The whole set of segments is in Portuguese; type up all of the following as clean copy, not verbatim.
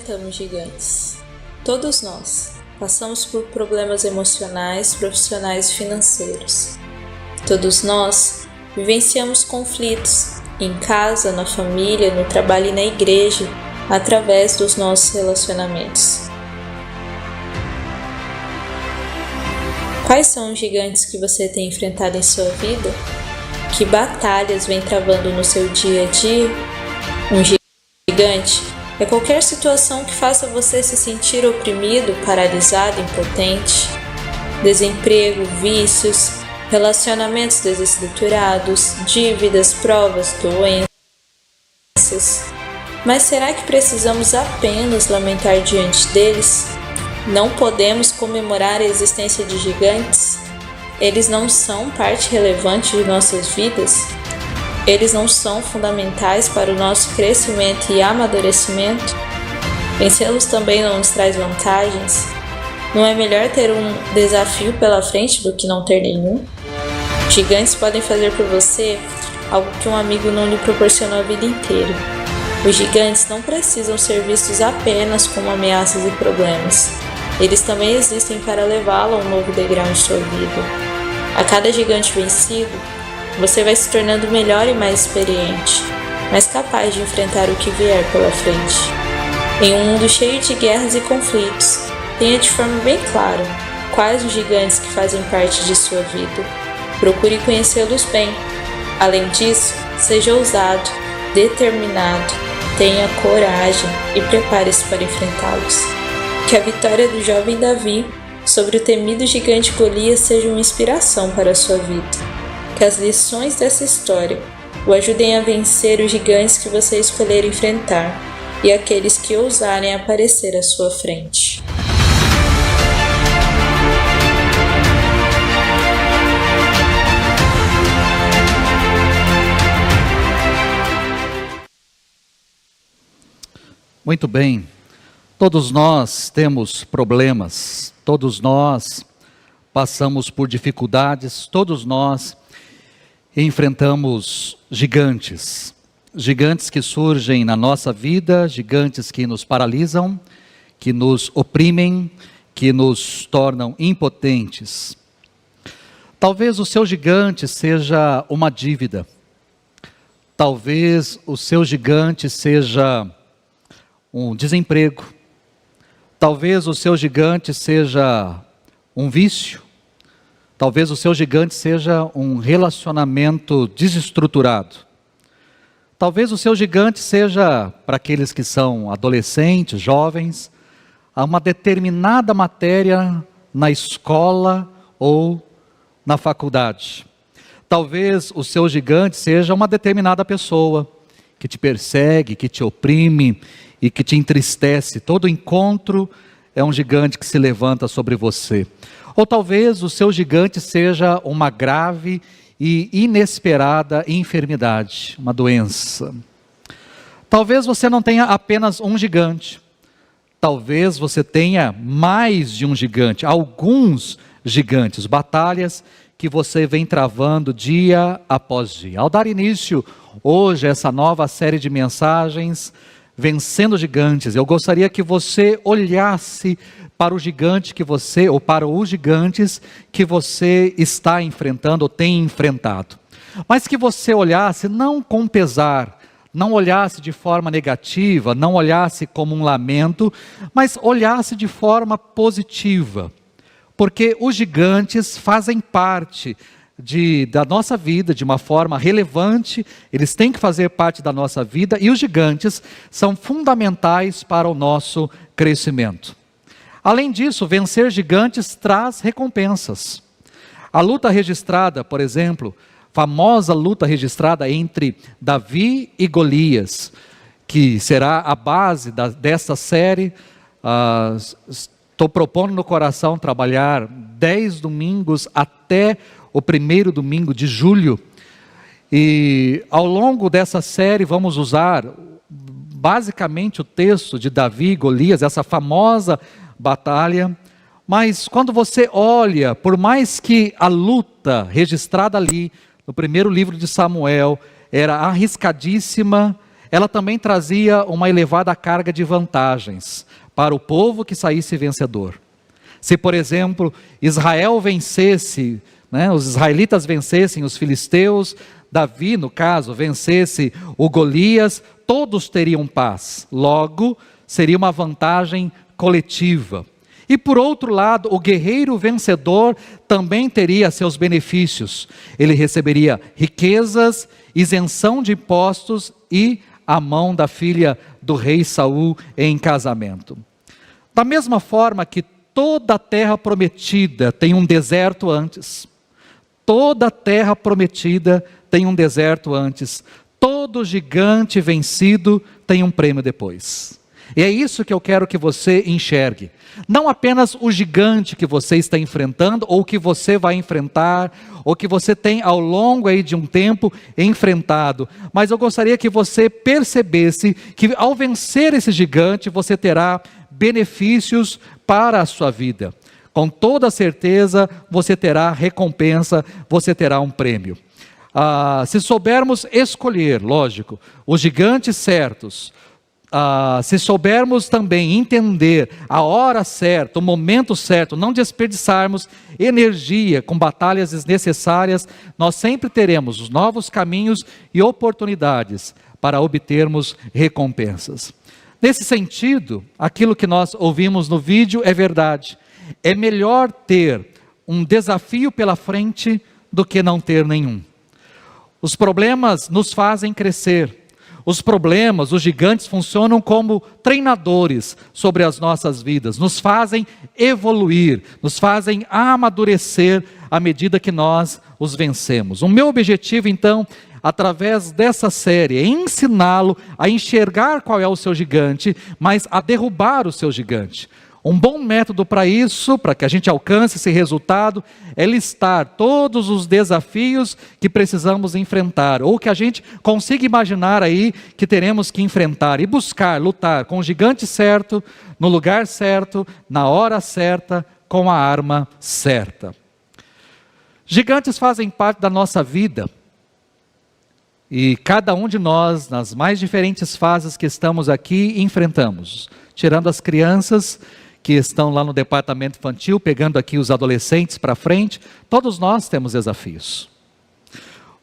enfrentamos gigantes. Todos nós passamos por problemas emocionais, profissionais e financeiros. Todos nós vivenciamos conflitos em casa, na família, no trabalho e na igreja, através dos nossos relacionamentos. Quais são os gigantes que você tem enfrentado em sua vida? Que batalhas vem travando no seu dia a dia? Um gigante é qualquer situação que faça você se sentir oprimido, paralisado, impotente. Desemprego, vícios, relacionamentos desestruturados, dívidas, provas, doenças. Mas será que precisamos apenas lamentar diante deles? Não podemos comemorar a existência de gigantes? Eles não são parte relevante de nossas vidas? Eles não são fundamentais para o nosso crescimento e amadurecimento? Vencê-los também não nos traz vantagens? Não é melhor ter um desafio pela frente do que não ter nenhum? Gigantes podem fazer por você algo que um amigo não lhe proporcionou a vida inteira. Os gigantes não precisam ser vistos apenas como ameaças e problemas. Eles também existem para levá-lo a um novo degrau em sua vida. A cada gigante vencido, você vai se tornando melhor e mais experiente, mais capaz de enfrentar o que vier pela frente. Em um mundo cheio de guerras e conflitos, tenha de forma bem clara quais os gigantes que fazem parte de sua vida. Procure conhecê-los bem. Além disso, seja ousado, determinado, tenha coragem e prepare-se para enfrentá-los. Que a vitória do jovem Davi sobre o temido gigante Golias seja uma inspiração para a sua vida. Que as lições dessa história o ajudem a vencer os gigantes que você escolher enfrentar e aqueles que ousarem aparecer à sua frente. Muito bem. Todos nós temos problemas, todos nós passamos por dificuldades, todos nós enfrentamos gigantes. Gigantes que surgem na nossa vida, gigantes que nos paralisam, que nos oprimem, que nos tornam impotentes. Talvez o seu gigante seja uma dívida. Talvez o seu gigante seja um desemprego. Talvez o seu gigante seja um vício. Talvez o seu gigante seja um relacionamento desestruturado. Talvez o seu gigante seja, para aqueles que são adolescentes, jovens, uma determinada matéria na escola ou na faculdade. Talvez o seu gigante seja uma determinada pessoa que te persegue, que te oprime e que te entristece. Todo encontro é um gigante que se levanta sobre você. Ou talvez o seu gigante seja uma grave e inesperada enfermidade, uma doença. Talvez você não tenha apenas um gigante. Talvez você tenha mais de um gigante, alguns gigantes, batalhas que você vem travando dia após dia. Ao dar início hoje a essa nova série de mensagens, Vencendo Gigantes, eu gostaria que você olhasse para o gigante que você, ou para os gigantes que você está enfrentando ou tem enfrentado. Mas que você olhasse não com pesar, não olhasse de forma negativa, não olhasse como um lamento, mas olhasse de forma positiva. Porque os gigantes fazem parte da nossa vida de uma forma relevante, eles têm que fazer parte da nossa vida e os gigantes são fundamentais para o nosso crescimento. Além disso, vencer gigantes traz recompensas. A luta registrada, por exemplo, famosa luta registrada entre Davi e Golias, que será a base desta série. Estou propondo no coração trabalhar 10 domingos até o primeiro domingo de julho, e ao longo dessa série vamos usar basicamente o texto de Davi e Golias, essa famosa batalha. Mas quando você olha, por mais que a luta registrada ali no primeiro livro de Samuel era arriscadíssima, ela também trazia uma elevada carga de vantagens para o povo que saísse vencedor. Se, por exemplo, Israel vencesse, os israelitas vencessem os filisteus, Davi, no caso, vencesse o Golias, todos teriam paz. Logo, seria uma vantagem coletiva. E por outro lado, o guerreiro vencedor também teria seus benefícios. Ele receberia riquezas, isenção de impostos e a mão da filha do rei Saul em casamento. Da mesma forma que toda a terra prometida tem um deserto antes. Toda a terra prometida tem um deserto antes. Todo gigante vencido tem um prêmio depois. E é isso que eu quero que você enxergue. Não apenas o gigante que você está enfrentando, ou que você vai enfrentar, ou que você tem ao longo aí de um tempo enfrentado. Mas eu gostaria que você percebesse que ao vencer esse gigante, você terá benefícios para a sua vida. Com toda certeza, você terá recompensa, você terá um prêmio. Se soubermos escolher, lógico, os gigantes certos, se soubermos também entender a hora certa, o momento certo, não desperdiçarmos energia com batalhas desnecessárias, nós sempre teremos os novos caminhos e oportunidades para obtermos recompensas. Nesse sentido, aquilo que nós ouvimos no vídeo é verdade. É melhor ter um desafio pela frente do que não ter nenhum. Os problemas nos fazem crescer. Os problemas, os gigantes funcionam como treinadores sobre as nossas vidas, nos fazem evoluir, nos fazem amadurecer à medida que nós os vencemos. O meu objetivo então, através dessa série, é ensiná-lo a enxergar qual é o seu gigante, mas a derrubar o seu gigante. Um bom método para isso, para que a gente alcance esse resultado, é listar todos os desafios que precisamos enfrentar, ou que a gente consiga imaginar aí que teremos que enfrentar, e buscar, lutar com o gigante certo, no lugar certo, na hora certa, com a arma certa. Gigantes fazem parte da nossa vida, e cada um de nós, nas mais diferentes fases que estamos aqui, enfrentamos, tirando as crianças que estão lá no departamento infantil, pegando aqui os adolescentes para frente, todos nós temos desafios.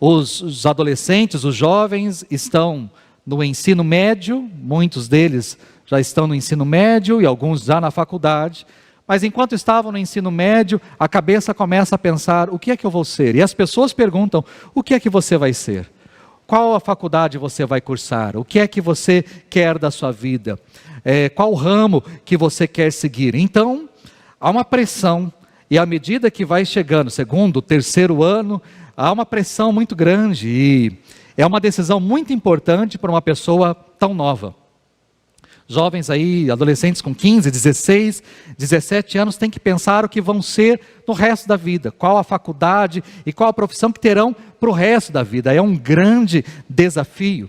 Os adolescentes, os jovens estão no ensino médio, muitos deles já estão no ensino médio e alguns já na faculdade, mas enquanto estavam no ensino médio, a cabeça começa a pensar, o que é que eu vou ser? E as pessoas perguntam, o que é que você vai ser? Qual a faculdade você vai cursar? O que é que você quer da sua vida? Qual ramo que você quer seguir? Então, há uma pressão, e à medida que vai chegando, segundo, terceiro ano, há uma pressão muito grande, e é uma decisão muito importante para uma pessoa tão nova. Jovens aí, adolescentes com 15, 16, 17 anos, têm que pensar o que vão ser no resto da vida. Qual a faculdade e qual a profissão que terão para o resto da vida. É um grande desafio.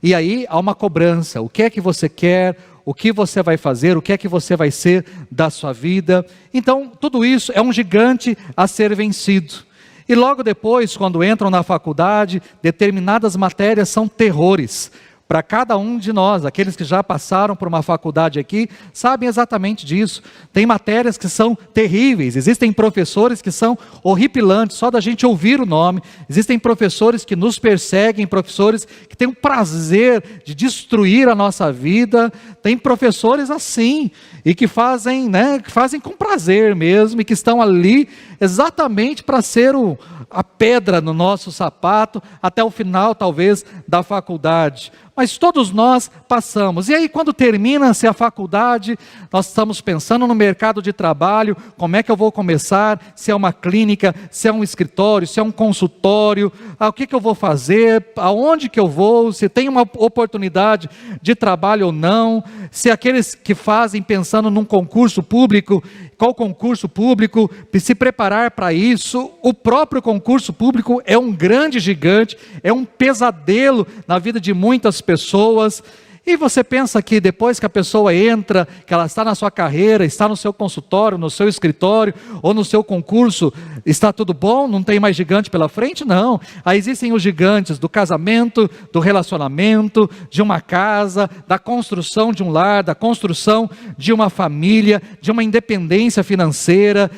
E aí há uma cobrança. O que é que você quer? O que você vai fazer? O que é que você vai ser da sua vida? Então, tudo isso é um gigante a ser vencido. E logo depois, quando entram na faculdade, determinadas matérias são terrores. Para cada um de nós, aqueles que já passaram por uma faculdade aqui, sabem exatamente disso. Tem matérias que são terríveis, existem professores que são horripilantes, só da gente ouvir o nome. Existem professores que nos perseguem, professores que têm o prazer de destruir a nossa vida. Tem professores assim, e que fazem com prazer mesmo, e que estão ali exatamente para ser a pedra no nosso sapato, até o final talvez da faculdade. Mas todos nós passamos. E aí quando termina-se a faculdade, nós estamos pensando no mercado de trabalho, como é que eu vou começar, se é uma clínica, se é um escritório, se é um consultório, o que eu vou fazer, aonde que eu vou, se tem uma oportunidade de trabalho ou não, se aqueles que fazem pensando num concurso público, qual concurso público, se preparar para isso. O próprio concurso público é um grande gigante, é um pesadelo na vida de muitas pessoas. E você pensa que depois que a pessoa entra, que ela está na sua carreira, está no seu consultório, no seu escritório ou no seu concurso, está tudo bom? Não tem mais gigante pela frente? Não. Aí existem os gigantes do casamento, do relacionamento, de uma casa, da construção de um lar, da construção de uma família, de uma independência financeira,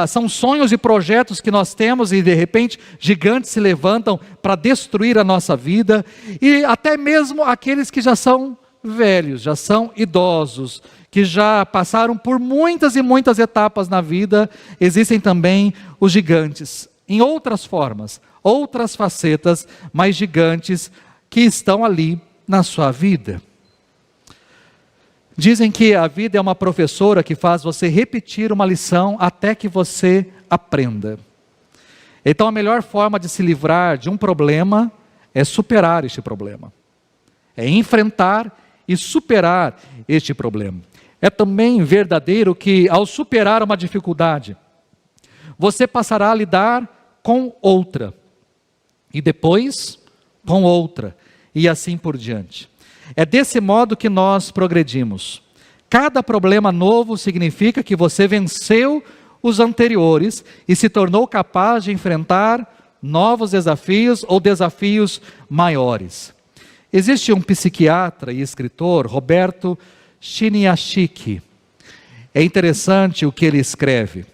são sonhos e projetos que nós temos e de repente gigantes se levantam para destruir a nossa vida, e até mesmo aqueles que já são velhos, já são idosos, que já passaram por muitas e muitas etapas na vida, existem também os gigantes, em outras formas, outras facetas, mas gigantes que estão ali na sua vida. Dizem que a vida é uma professora que faz você repetir uma lição até que você aprenda. Então a melhor forma de se livrar de um problema é superar este problema. É enfrentar e superar este problema. É também verdadeiro que ao superar uma dificuldade, você passará a lidar com outra. E depois com outra. E assim por diante. É desse modo que nós progredimos. Cada problema novo significa que você venceu os anteriores e se tornou capaz de enfrentar novos desafios ou desafios maiores. Existe um psiquiatra e escritor, Roberto Chiniachiki. É interessante o que ele escreve.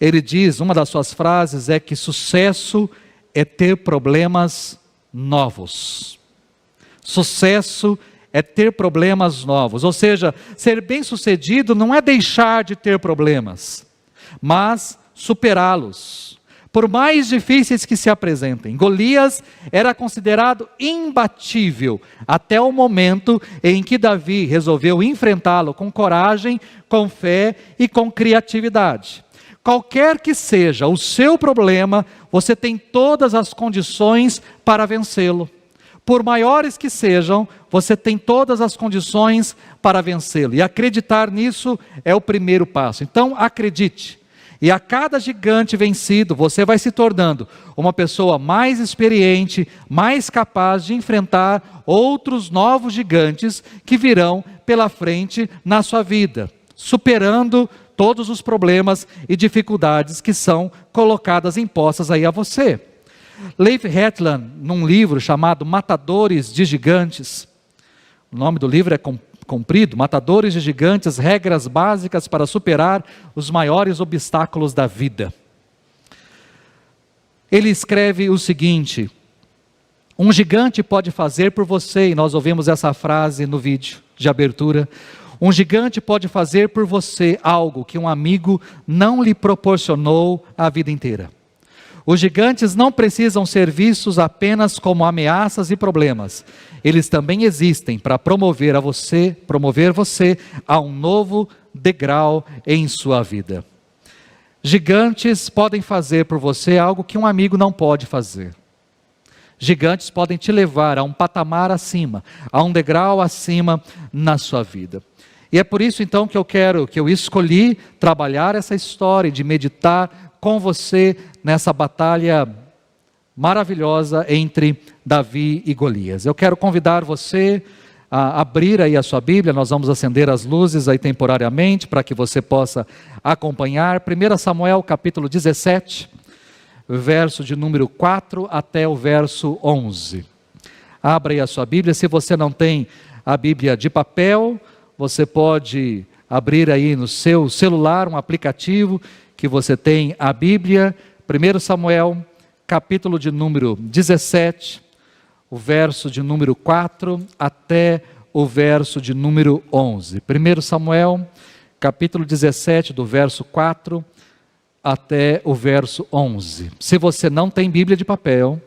Ele diz, uma das suas frases é que sucesso é ter problemas novos. Sucesso é ter problemas novos, ou seja, ser bem-sucedido não é deixar de ter problemas, mas superá-los, por mais difíceis que se apresentem. Golias era considerado imbatível até o momento em que Davi resolveu enfrentá-lo com coragem, com fé e com criatividade. Qualquer que seja o seu problema, você tem todas as condições para vencê-lo. Por maiores que sejam, você tem todas as condições para vencê-lo. E acreditar nisso é o primeiro passo. Então acredite. E a cada gigante vencido, você vai se tornando uma pessoa mais experiente, mais capaz de enfrentar outros novos gigantes que virão pela frente na sua vida, superando todos os problemas e dificuldades que são colocadas impostas aí a você. Leif Hetland, num livro chamado Matadores de Gigantes, o nome do livro é comprido, Matadores de Gigantes, regras básicas para superar os maiores obstáculos da vida. Ele escreve o seguinte: um gigante pode fazer por você, e nós ouvimos essa frase no vídeo de abertura, um gigante pode fazer por você algo que um amigo não lhe proporcionou a vida inteira. Os gigantes não precisam ser vistos apenas como ameaças e problemas. Eles também existem para promover você a um novo degrau em sua vida. Gigantes podem fazer por você algo que um amigo não pode fazer. Gigantes podem te levar a um patamar acima, a um degrau acima na sua vida. E é por isso então que eu escolhi trabalhar essa história de meditar com você nessa batalha maravilhosa entre Davi e Golias. Eu quero convidar você a abrir aí a sua Bíblia, nós vamos acender as luzes aí temporariamente para que você possa acompanhar. 1 Samuel capítulo 17, verso de número 4 até o verso 11. Abra aí a sua Bíblia. Se você não tem a Bíblia de papel, você pode abrir aí no seu celular um aplicativo que você tem a Bíblia. 1 Samuel, capítulo de número 17, o verso de número 4 até o verso de número 11. 1 Samuel, capítulo 17, do verso 4 até o verso 11. Se você não tem Bíblia de papel,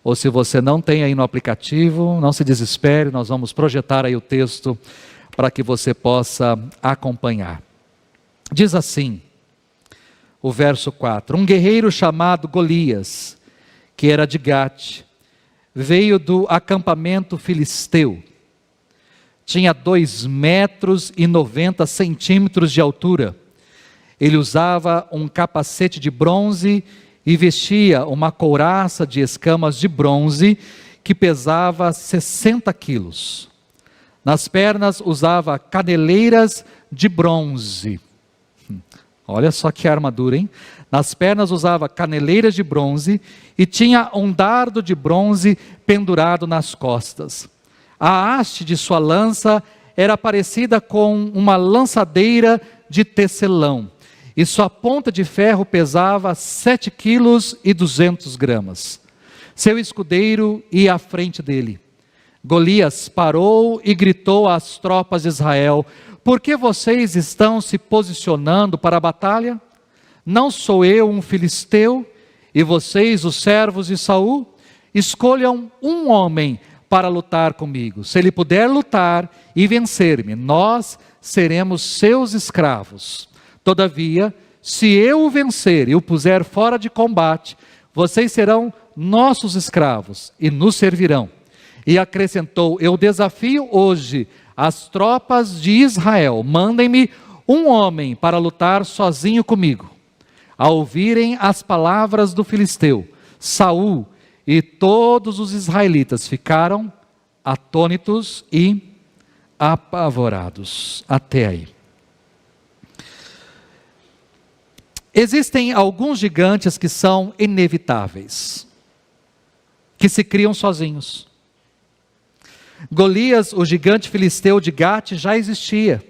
ou se você não tem aí no aplicativo, não se desespere, nós vamos projetar aí o texto para que você possa acompanhar. Diz assim, o verso 4: um guerreiro chamado Golias, que era de Gate, veio do acampamento filisteu. Tinha 2,90 metros de altura. Ele usava um capacete de bronze e vestia uma couraça de escamas de bronze que pesava 60 quilos. Nas pernas usava caneleiras de bronze. Olha só que armadura, hein? Nas pernas usava caneleiras de bronze e tinha um dardo de bronze pendurado nas costas. A haste de sua lança era parecida com uma lançadeira de tecelão, e sua ponta de ferro pesava 7,2 kg. Seu escudeiro ia à frente dele. Golias parou e gritou às tropas de Israel: por que vocês estão se posicionando para a batalha? Não sou eu um filisteu, e vocês, os servos de Saul? Escolham um homem para lutar comigo. Se ele puder lutar e vencer-me, nós seremos seus escravos. Todavia, se eu o vencer e o puser fora de combate, vocês serão nossos escravos e nos servirão. E acrescentou: eu desafio hoje as tropas de Israel, mandem-me um homem para lutar sozinho comigo. Ao ouvirem as palavras do filisteu, Saul e todos os israelitas ficaram atônitos e apavorados. Até aí. Existem alguns gigantes que são inevitáveis, que se criam sozinhos. Golias, o gigante filisteu de Gate, já existia.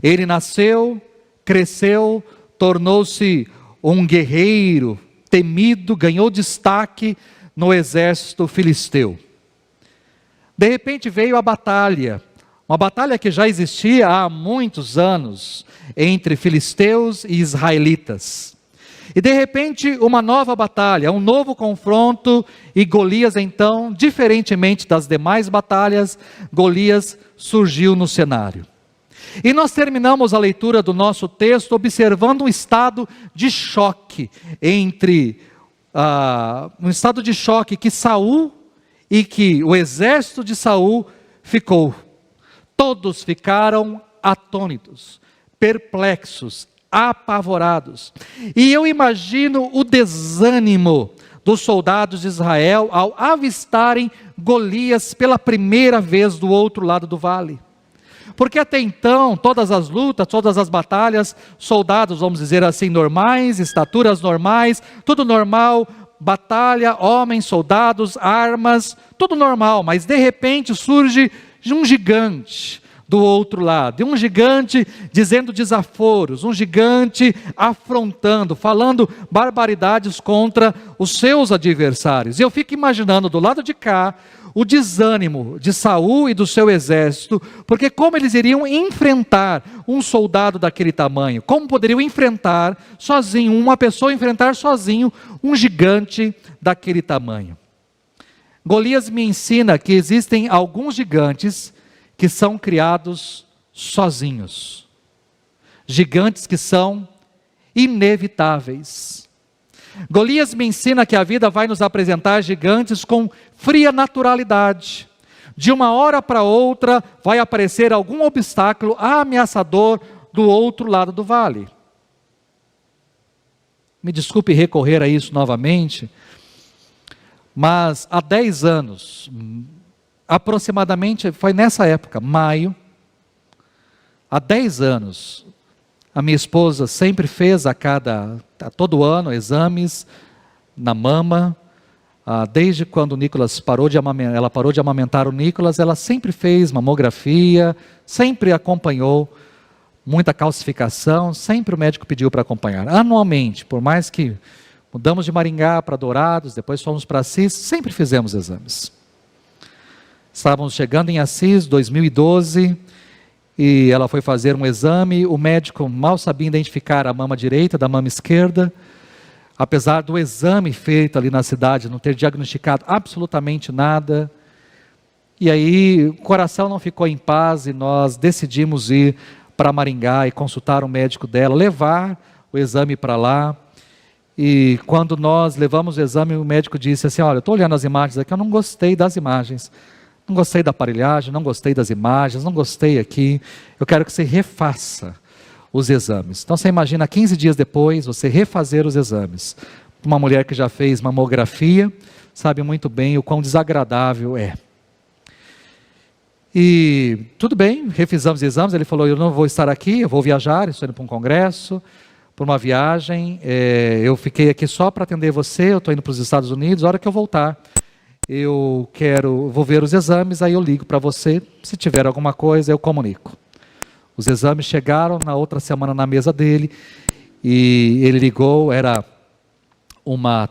Ele nasceu, cresceu, tornou-se um guerreiro temido, ganhou destaque no exército filisteu. De repente veio a batalha, uma batalha que já existia há muitos anos, entre filisteus e israelitas. E de repente uma nova batalha, um novo confronto, e Golias então, diferentemente das demais batalhas, Golias surgiu no cenário. E nós terminamos a leitura do nosso texto observando um estado de choque um estado de choque que Saul e que o exército de Saul ficou. Todos ficaram atônitos, perplexos, apavorados. E eu imagino o desânimo dos soldados de Israel ao avistarem Golias pela primeira vez do outro lado do vale. Porque até então, todas as lutas, todas as batalhas, soldados, vamos dizer assim, normais, estaturas normais, tudo normal, batalha, homens, soldados, armas, tudo normal, mas de repente surge um gigante do outro lado, e um gigante dizendo desaforos, um gigante afrontando, falando barbaridades contra os seus adversários. E eu fico imaginando do lado de cá, o desânimo de Saul e do seu exército, porque como eles iriam enfrentar um soldado daquele tamanho? Como poderiam enfrentar sozinho, uma pessoa enfrentar sozinho um gigante daquele tamanho? Golias me ensina que existem alguns gigantes que são criados sozinhos. Gigantes que são inevitáveis. Golias me ensina que a vida vai nos apresentar gigantes com fria naturalidade. De uma hora para outra vai aparecer algum obstáculo ameaçador do outro lado do vale. Me desculpe recorrer a isso novamente, mas há 10 anos, aproximadamente, foi nessa época, maio, há 10 anos, a minha esposa sempre fez todo ano, exames na mama. Desde quando o Nicolas ela parou de amamentar o Nicolas, ela sempre fez mamografia, sempre acompanhou muita calcificação, sempre o médico pediu para acompanhar. Anualmente, por mais que mudamos de Maringá para Dourados, depois fomos para Assis, sempre fizemos exames. Estávamos chegando em Assis, 2012, e ela foi fazer um exame, o médico mal sabia identificar a mama direita da mama esquerda, apesar do exame feito ali na cidade, não ter diagnosticado absolutamente nada. E aí o coração não ficou em paz e nós decidimos ir para Maringá e consultar o médico dela, levar o exame para lá. E quando nós levamos o exame, o médico disse assim: olha, eu estou olhando as imagens aqui, eu não gostei das imagens. Não gostei da aparelhagem, não gostei das imagens, não gostei aqui. Eu quero que você refaça os exames. Então você imagina 15 dias depois, você refazer os exames. Uma mulher que já fez mamografia, sabe muito bem o quão desagradável é. E tudo bem, refizamos exames. Ele falou, eu não vou estar aqui, eu vou viajar, estou indo para um congresso, para uma viagem. Eu fiquei aqui só para atender você, eu estou indo para os Estados Unidos, a hora que eu voltar, vou ver os exames, aí eu ligo para você, se tiver alguma coisa eu comunico. Os exames chegaram na outra semana na mesa dele, e ele ligou, era uma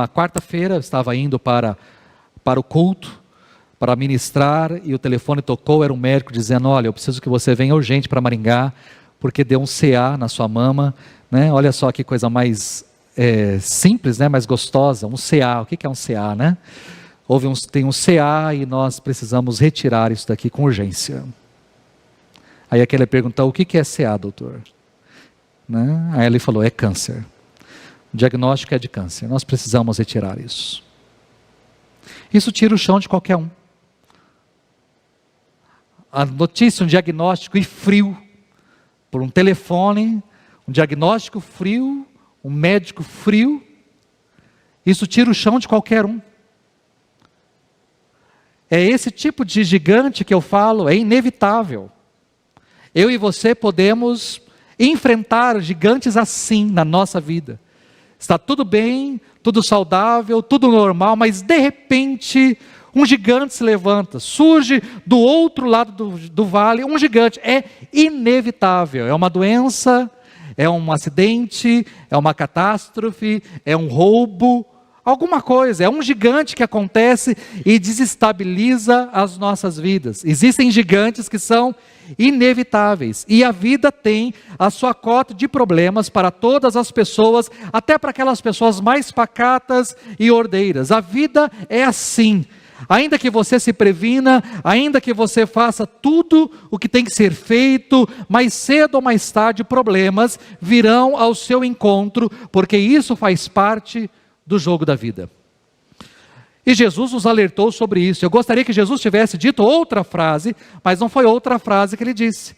quarta-feira, eu estava indo para o culto, para ministrar, e o telefone tocou, era um médico dizendo, olha, eu preciso que você venha urgente para Maringá, porque deu um CA na sua mama, né? Olha só que coisa mais simples, né? Mais gostosa, um CA, o que é um CA, né? Tem um CA e nós precisamos retirar isso daqui com urgência. Aí aquele perguntou, o que é CA, doutor? Né? Aí ele falou, é câncer. O diagnóstico é de câncer, nós precisamos retirar isso. Isso tira o chão de qualquer um. A notícia, um diagnóstico frio, por um telefone, um diagnóstico frio, um médico frio, isso tira o chão de qualquer um. É esse tipo de gigante que eu falo, é inevitável. Eu e você podemos enfrentar gigantes assim na nossa vida. Está tudo bem, tudo saudável, tudo normal, mas de repente um gigante se levanta, surge do outro lado do vale, um gigante, é inevitável, é uma doença, é um acidente, é uma catástrofe, é um roubo, alguma coisa, é um gigante que acontece e desestabiliza as nossas vidas. Existem gigantes que são inevitáveis, e a vida tem a sua cota de problemas para todas as pessoas, até para aquelas pessoas mais pacatas e ordeiras. A vida é assim. Ainda que você se previna, ainda que você faça tudo o que tem que ser feito, mais cedo ou mais tarde problemas virão ao seu encontro, porque isso faz parte do jogo da vida. E Jesus nos alertou sobre isso. Eu gostaria que Jesus tivesse dito outra frase, mas não foi outra frase que ele disse.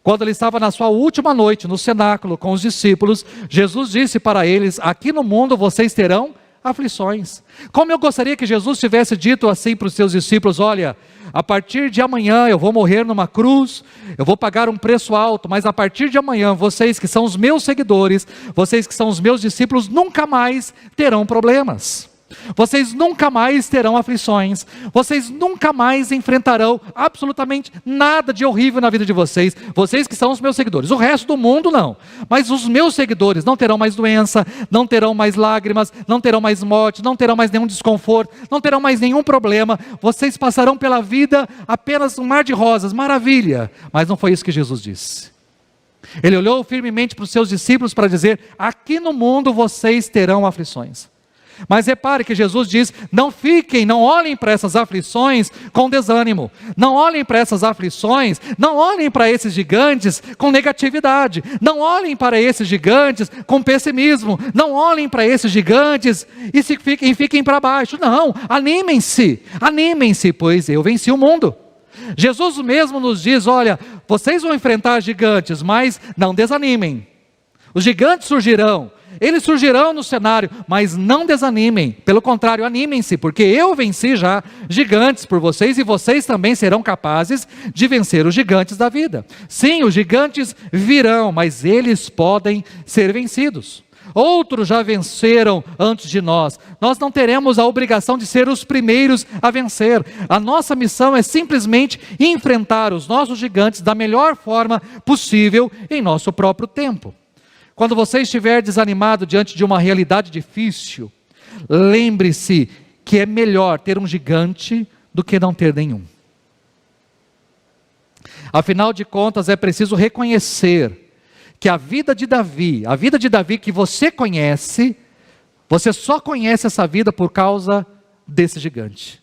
Quando ele estava na sua última noite no cenáculo com os discípulos, Jesus disse para eles, aqui no mundo vocês terão aflições. Como eu gostaria que Jesus tivesse dito assim para os seus discípulos, olha, a partir de amanhã eu vou morrer numa cruz, eu vou pagar um preço alto, mas a partir de amanhã vocês que são os meus seguidores, vocês que são os meus discípulos, nunca mais terão problemas. Vocês nunca mais terão aflições, vocês nunca mais enfrentarão absolutamente nada de horrível na vida de vocês, vocês que são os meus seguidores, o resto do mundo não, mas os meus seguidores não terão mais doença, não terão mais lágrimas, não terão mais morte, não terão mais nenhum desconforto, não terão mais nenhum problema, vocês passarão pela vida apenas um mar de rosas, maravilha, mas não foi isso que Jesus disse. Ele olhou firmemente para os seus discípulos para dizer, aqui no mundo vocês terão aflições. Mas repare que Jesus diz, não olhem para essas aflições com desânimo, não olhem para essas aflições, não olhem para esses gigantes com negatividade, não olhem para esses gigantes com pessimismo, não olhem para esses gigantes e fiquem para baixo, não, animem-se, pois eu venci o mundo. Jesus mesmo nos diz, olha, vocês vão enfrentar gigantes, mas não desanimem, os gigantes surgirão, eles surgirão no cenário, mas não desanimem, pelo contrário, animem-se, porque eu venci já gigantes por vocês, e vocês também serão capazes de vencer os gigantes da vida. Sim, os gigantes virão, mas eles podem ser vencidos. Outros já venceram antes de nós, nós não teremos a obrigação de ser os primeiros a vencer, a nossa missão é simplesmente enfrentar os nossos gigantes da melhor forma possível, em nosso próprio tempo. Quando você estiver desanimado diante de uma realidade difícil, lembre-se que é melhor ter um gigante do que não ter nenhum. Afinal de contas, é preciso reconhecer que a vida de Davi que você conhece, você só conhece essa vida por causa desse gigante.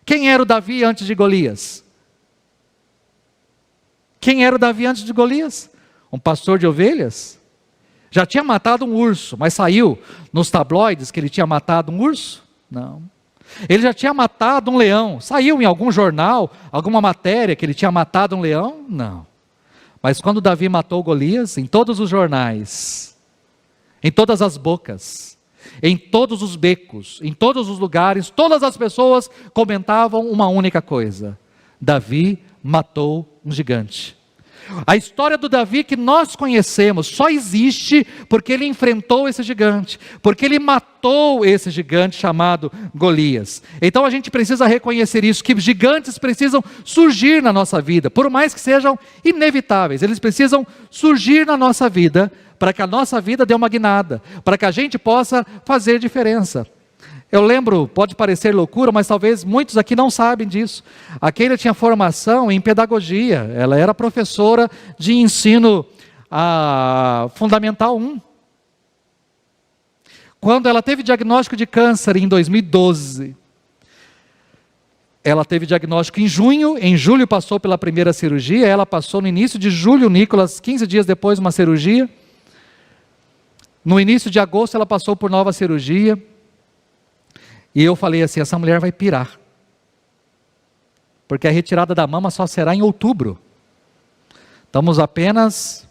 Quem era o Davi antes de Golias? Quem era o Davi antes de Golias? Um pastor de ovelhas? Já tinha matado um urso, mas saiu nos tabloides que ele tinha matado um urso? Não. Ele já tinha matado um leão, saiu em algum jornal, alguma matéria que ele tinha matado um leão? Não. Mas quando Davi matou Golias, em todos os jornais, em todas as bocas, em todos os becos, em todos os lugares, todas as pessoas comentavam uma única coisa: Davi matou um gigante. A história do Davi que nós conhecemos só existe porque ele enfrentou esse gigante, porque ele matou esse gigante chamado Golias. Então a gente precisa reconhecer isso, que gigantes precisam surgir na nossa vida, por mais que sejam inevitáveis, eles precisam surgir na nossa vida, para que a nossa vida dê uma guinada, para que a gente possa fazer diferença. Eu lembro, pode parecer loucura, mas talvez muitos aqui não sabem disso. A Keila tinha formação em pedagogia, ela era professora de ensino Fundamental 1. Quando ela teve diagnóstico de câncer em 2012, ela teve diagnóstico em junho, em julho passou pela primeira cirurgia, ela passou no início de julho, Nicolas, 15 dias depois, uma cirurgia. No início de agosto ela passou por nova cirurgia. E eu falei assim, essa mulher vai pirar. Porque a retirada da mama só será em outubro. Estamos apenas...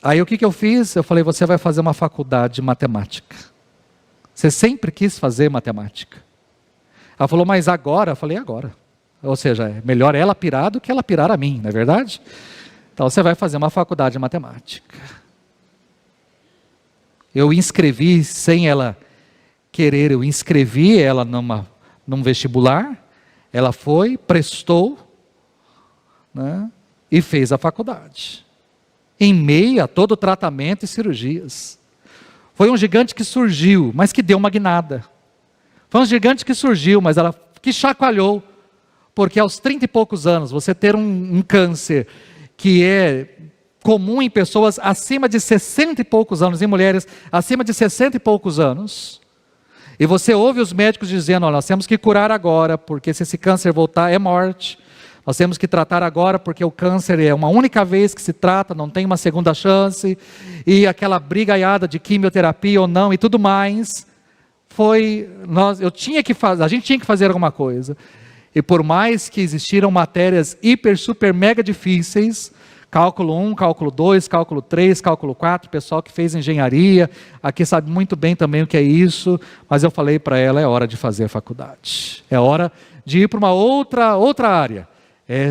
Aí o que eu fiz? Eu falei, você vai fazer uma faculdade de matemática. Você sempre quis fazer matemática. Ela falou, mas agora? Eu falei, agora. Ou seja, é melhor ela pirar do que ela pirar a mim, não é verdade? Então você vai fazer uma faculdade de matemática. Eu inscrevi sem ela querer, eu inscrevi ela num vestibular, ela foi, prestou, né, e fez a faculdade. Em meio a todo o tratamento e cirurgias. Foi um gigante que surgiu, mas que deu uma guinada. Foi um gigante que surgiu, mas que chacoalhou, porque aos 30 e poucos anos, você ter um câncer que é comum em pessoas acima de 60 e poucos anos, em mulheres acima de 60 e poucos anos, e você ouve os médicos dizendo, nós temos que curar agora, porque se esse câncer voltar é morte, nós temos que tratar agora, porque o câncer é uma única vez que se trata, não tem uma segunda chance, e aquela brigaiada de quimioterapia ou não, e tudo mais, a gente tinha que fazer alguma coisa, e por mais que existiram matérias hiper, super, mega difíceis, cálculo 1, cálculo 2, cálculo 3, cálculo 4, pessoal que fez engenharia, aqui sabe muito bem também o que é isso, mas eu falei para ela, é hora de fazer a faculdade, é hora de ir para uma outra área,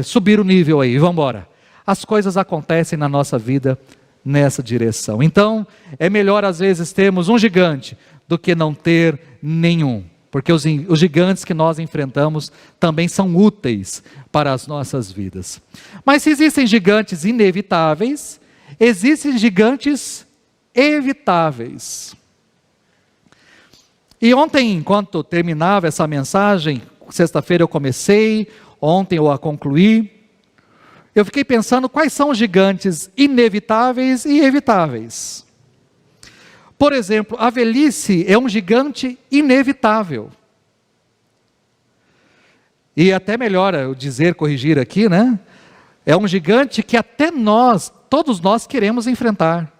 subir o nível aí, vamos embora. As coisas acontecem na nossa vida nessa direção, então é melhor às vezes termos um gigante do que não ter nenhum. Porque os gigantes que nós enfrentamos também são úteis para as nossas vidas. Mas se existem gigantes inevitáveis, existem gigantes evitáveis. E ontem, enquanto terminava essa mensagem, sexta-feira eu comecei, ontem eu a concluí, eu fiquei pensando quais são os gigantes inevitáveis e evitáveis. Por exemplo, a velhice é um gigante inevitável. E até melhor eu corrigir aqui, né? É um gigante que até todos nós queremos enfrentar.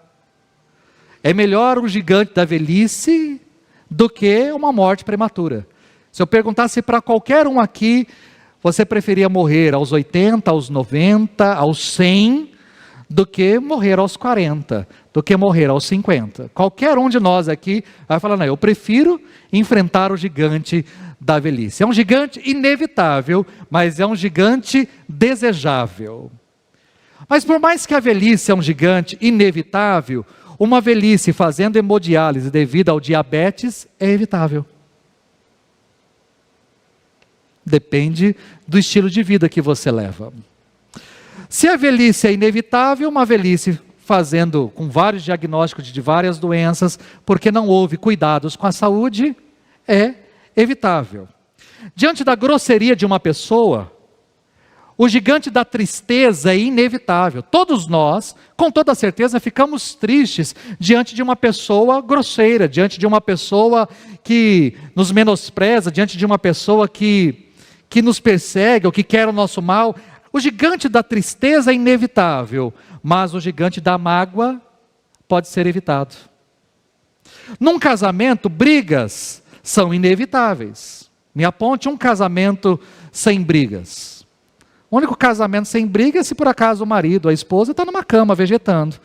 É melhor o gigante da velhice do que uma morte prematura. Se eu perguntasse para qualquer um aqui, você preferia morrer aos 80, aos 90, aos 100, do que morrer aos 40, do que morrer aos 50. Qualquer um de nós aqui vai falar, não, eu prefiro enfrentar o gigante da velhice. É um gigante inevitável, mas é um gigante desejável. Mas por mais que a velhice é um gigante inevitável, uma velhice fazendo hemodiálise devido ao diabetes é evitável. Depende do estilo de vida que você leva. Se a velhice é inevitável, uma velhice fazendo com vários diagnósticos de várias doenças, porque não houve cuidados com a saúde, é evitável. Diante da grosseria de uma pessoa, o gigante da tristeza é inevitável. Todos nós, com toda certeza, ficamos tristes diante de uma pessoa grosseira, diante de uma pessoa que nos menospreza, diante de uma pessoa que nos persegue ou que quer o nosso mal. O gigante da tristeza é inevitável, mas o gigante da mágoa pode ser evitado. Num casamento, brigas são inevitáveis. Me aponte um casamento sem brigas. O único casamento sem briga é se por acaso o marido, a esposa está numa cama vegetando.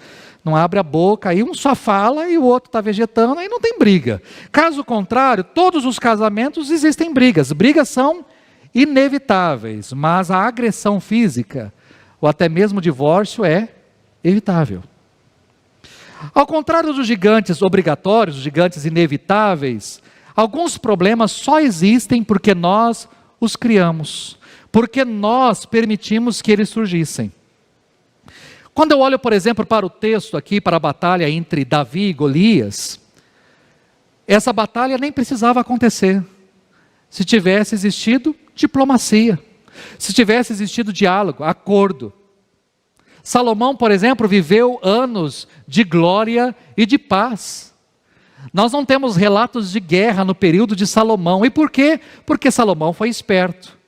Não abre a boca, aí um só fala e o outro está vegetando, aí não tem briga. Caso contrário, todos os casamentos existem brigas. Brigas são inevitáveis, mas a agressão física, ou até mesmo o divórcio, é evitável. Ao contrário dos gigantes obrigatórios, os gigantes inevitáveis, alguns problemas só existem porque nós os criamos, porque nós permitimos que eles surgissem. Quando eu olho, por exemplo, para o texto aqui, para a batalha entre Davi e Golias, essa batalha nem precisava acontecer, se tivesse existido diplomacia, se tivesse existido diálogo, acordo. Salomão, por exemplo, viveu anos de glória e de paz. Nós não temos relatos de guerra no período de Salomão. E por quê? Porque Salomão foi esperto.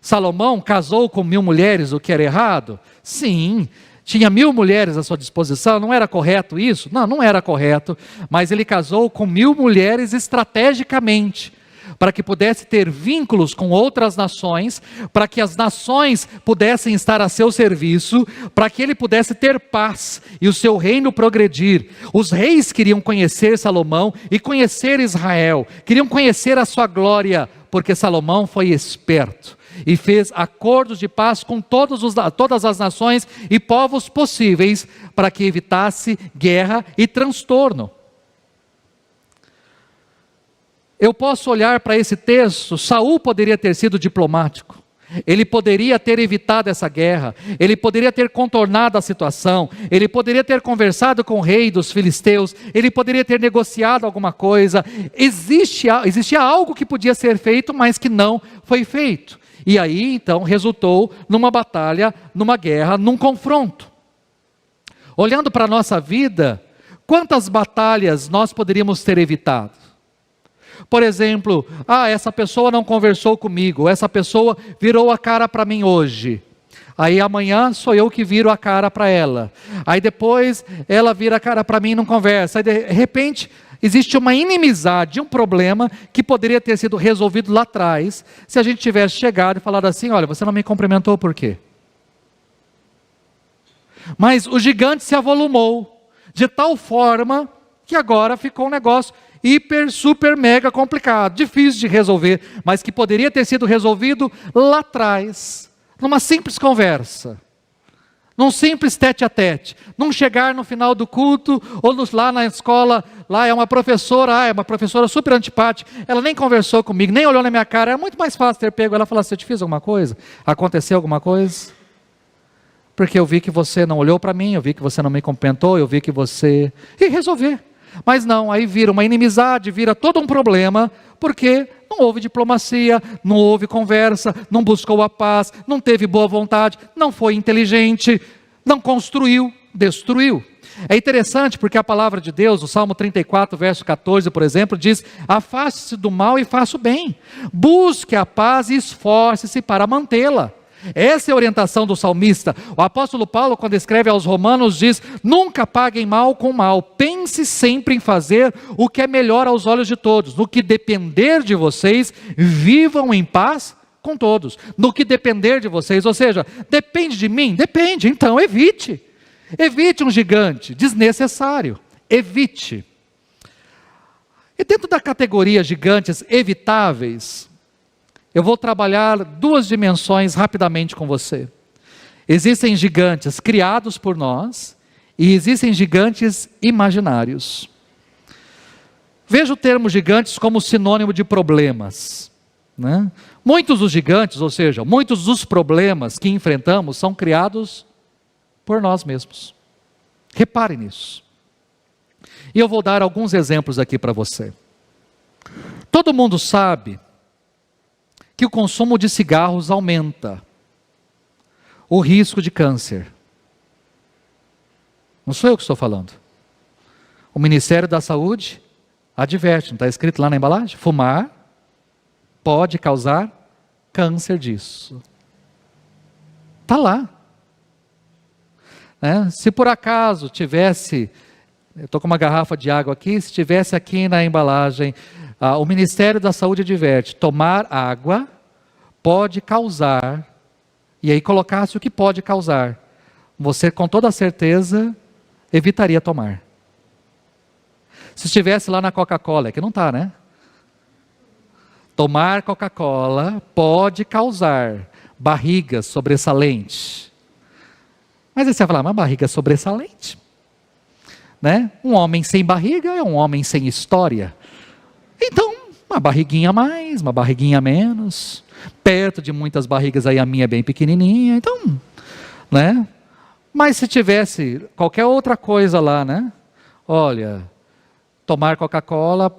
Salomão casou com 1000 mulheres, o que era errado? Sim, tinha 1000 mulheres à sua disposição, não era correto isso? Não, não era correto, mas ele casou com 1000 mulheres estrategicamente, para que pudesse ter vínculos com outras nações, para que as nações pudessem estar a seu serviço, para que ele pudesse ter paz e o seu reino progredir. Os reis queriam conhecer Salomão e conhecer Israel, queriam conhecer a sua glória, porque Salomão foi esperto e fez acordos de paz com todas as nações e povos possíveis, para que evitasse guerra e transtorno. Eu posso olhar para esse texto, Saul poderia ter sido diplomático, ele poderia ter evitado essa guerra, ele poderia ter contornado a situação, ele poderia ter conversado com o rei dos filisteus, ele poderia ter negociado alguma coisa, existia algo que podia ser feito, mas que não foi feito, e aí então resultou numa batalha, numa guerra, num confronto. Olhando para a nossa vida, quantas batalhas nós poderíamos ter evitado? Por exemplo, essa pessoa não conversou comigo, essa pessoa virou a cara para mim hoje. Aí amanhã sou eu que viro a cara para ela. Aí depois ela vira a cara para mim e não conversa. Aí de repente existe uma inimizade, um problema que poderia ter sido resolvido lá atrás, se a gente tivesse chegado e falado assim: olha, você não me cumprimentou por quê? Mas o gigante se avolumou, de tal forma que agora ficou um negócio hiper, super, mega complicado, difícil de resolver, mas que poderia ter sido resolvido lá atrás, numa simples conversa, num simples tete a tete, num chegar no final do culto, ou lá na escola, lá é uma professora super antipática, ela nem conversou comigo, nem olhou na minha cara, era muito mais fácil ter pego ela e falar assim: eu te fiz alguma coisa? Aconteceu alguma coisa? Porque eu vi que você não olhou para mim, eu vi que você não me cumprimentou, eu vi que você... E resolver. Mas não, aí vira uma inimizade, vira todo um problema, porque não houve diplomacia, não houve conversa, não buscou a paz, não teve boa vontade, não foi inteligente, não construiu, destruiu. É interessante porque a palavra de Deus, o Salmo 34, verso 14, por exemplo, diz: afaste-se do mal e faça o bem, busque a paz e esforce-se para mantê-la. Essa é a orientação do salmista. O apóstolo Paulo, quando escreve aos Romanos, diz: nunca paguem mal com mal, pense sempre em fazer o que é melhor aos olhos de todos. No que depender de vocês, vivam em paz com todos. No que depender de vocês, ou seja, depende de mim? Depende, então evite. Evite um gigante desnecessário, evite. E dentro da categoria gigantes evitáveis, eu vou trabalhar 2 dimensões rapidamente com você. Existem gigantes criados por nós e existem gigantes imaginários. Veja o termo gigantes como sinônimo de problemas, né? Muitos dos gigantes, ou seja, muitos dos problemas que enfrentamos são criados por nós mesmos. Repare nisso. E eu vou dar alguns exemplos aqui para você. Todo mundo sabe que o consumo de cigarros aumenta o risco de câncer. Não sou eu que estou falando. O Ministério da Saúde adverte, não está escrito lá na embalagem? Fumar pode causar câncer disso. Está lá. Se por acaso tivesse, eu estou com uma garrafa de água aqui, se tivesse aqui na embalagem, o Ministério da Saúde adverte: tomar água pode causar, e aí colocasse o que pode causar, você com toda certeza evitaria tomar. Se estivesse lá na Coca-Cola, que não está, né? Tomar Coca-Cola pode causar barriga sobressalente. Mas aí você vai falar, mas barriga sobressalente? Né? Um homem sem barriga é um homem sem história. Então, uma barriguinha a mais, uma barriguinha a menos. Perto de muitas barrigas aí, a minha é bem pequenininha. Então, né? Mas se tivesse qualquer outra coisa lá, né? Olha, tomar Coca-Cola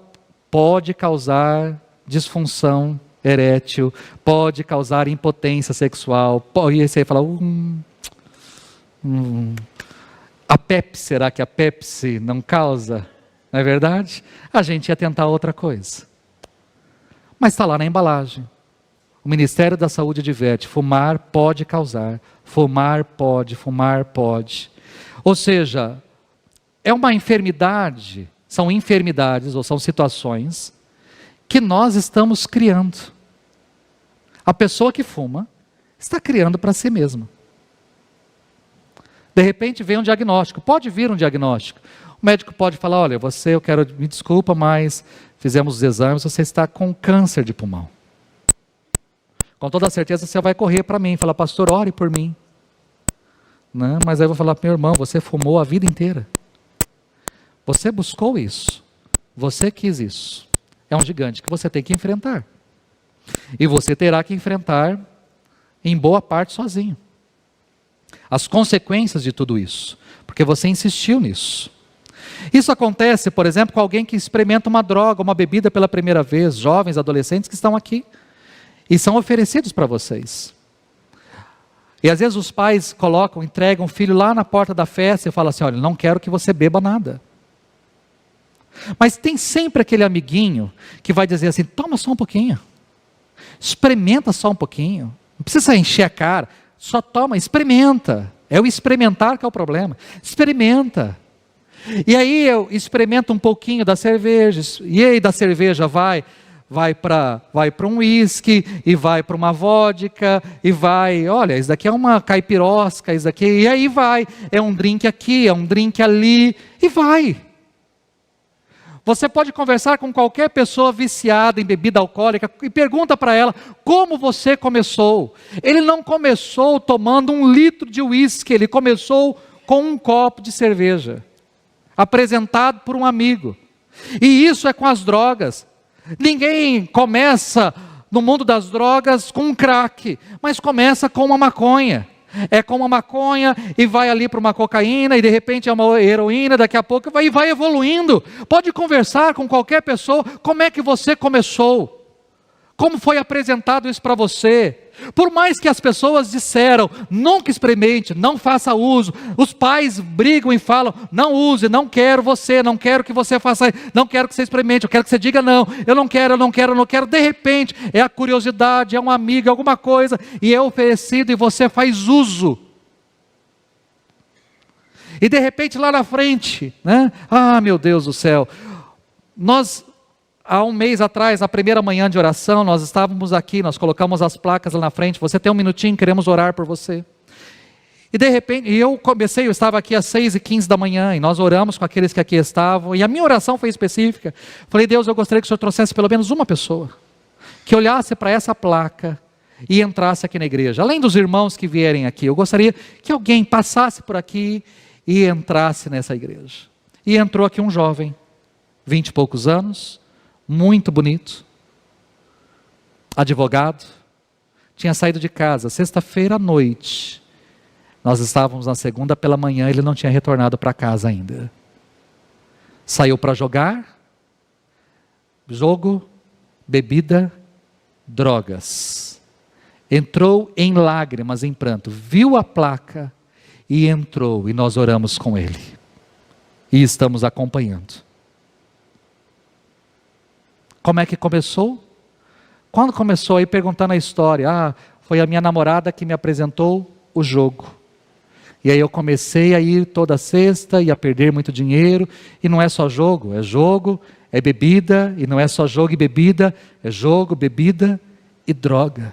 pode causar disfunção erétil, pode causar impotência sexual. E aí você fala, a Pepsi, será que a Pepsi não causa? Não é verdade? A gente ia tentar outra coisa. Mas está lá na embalagem. O Ministério da Saúde adverte, fumar pode causar, fumar pode. Ou seja, é uma enfermidade, são enfermidades ou são situações que nós estamos criando. A pessoa que fuma está criando para si mesma. De repente vem um diagnóstico, pode vir um diagnóstico. O médico pode falar, olha, me desculpa, mas fizemos os exames, você está com câncer de pulmão. Com toda certeza você vai correr para mim, falar, pastor, ore por mim. Não, mas aí eu vou falar, meu irmão, você fumou a vida inteira. Você buscou isso, você quis isso. É um gigante que você tem que enfrentar. E você terá que enfrentar, em boa parte, sozinho. As consequências de tudo isso. Porque você insistiu nisso. Isso acontece, por exemplo, com alguém que experimenta uma droga, uma bebida pela primeira vez. Jovens, adolescentes que estão aqui. E são oferecidos para vocês. E às vezes os pais entregam o filho lá na porta da festa e falam assim, olha, não quero que você beba nada. Mas tem sempre aquele amiguinho que vai dizer assim, toma só um pouquinho, experimenta só um pouquinho, não precisa encher a cara, só toma, experimenta, é o experimentar que é o problema, experimenta. E aí eu experimento um pouquinho da cerveja, e aí da cerveja vai para um uísque, e vai para uma vodka, e olha, isso daqui é uma caipirosca, isso daqui, e aí é um drink aqui, é um drink ali, e vai. Você pode conversar com qualquer pessoa viciada em bebida alcoólica e pergunta para ela como você começou. Ele não começou tomando 1 litro de uísque, ele começou com um copo de cerveja, apresentado por um amigo. E isso é com as drogas. Ninguém começa no mundo das drogas com um crack, mas começa com uma maconha. É com uma maconha e vai ali para uma cocaína e de repente é uma heroína, daqui a pouco vai evoluindo. Pode conversar com qualquer pessoa, como é que você começou? Como foi apresentado isso para você? Por mais que as pessoas disseram, nunca experimente, não faça uso. Os pais brigam e falam, não use, não quero que você faça, não quero que você experimente, eu quero que você diga não, eu não quero. De repente, é a curiosidade, é um amigo, é alguma coisa, e é oferecido e você faz uso. E de repente lá na frente, né? Ah, meu Deus do céu, há um mês atrás, na primeira manhã de oração, nós estávamos aqui, nós colocamos as placas lá na frente, você tem um minutinho, queremos orar por você. E de repente, eu estava aqui às 6h15 da manhã, e nós oramos com aqueles que aqui estavam, e a minha oração foi específica. Falei, Deus, eu gostaria que o Senhor trouxesse pelo menos uma pessoa, que olhasse para essa placa e entrasse aqui na igreja. Além dos irmãos que vierem aqui, eu gostaria que alguém passasse por aqui e entrasse nessa igreja. E entrou aqui um jovem, 20 e poucos anos, muito bonito, advogado, tinha saído de casa sexta-feira à noite, nós estávamos na segunda pela manhã, ele não tinha retornado para casa ainda, saiu para jogar, jogo, bebida, drogas, entrou em lágrimas, em pranto, viu a placa e entrou, e nós oramos com ele, e estamos acompanhando. Como é que começou? Quando começou aí perguntando a história, foi a minha namorada que me apresentou o jogo. E aí eu comecei a ir toda sexta e a perder muito dinheiro, e não é só jogo, é bebida, e não é só jogo e bebida, é jogo, bebida e droga.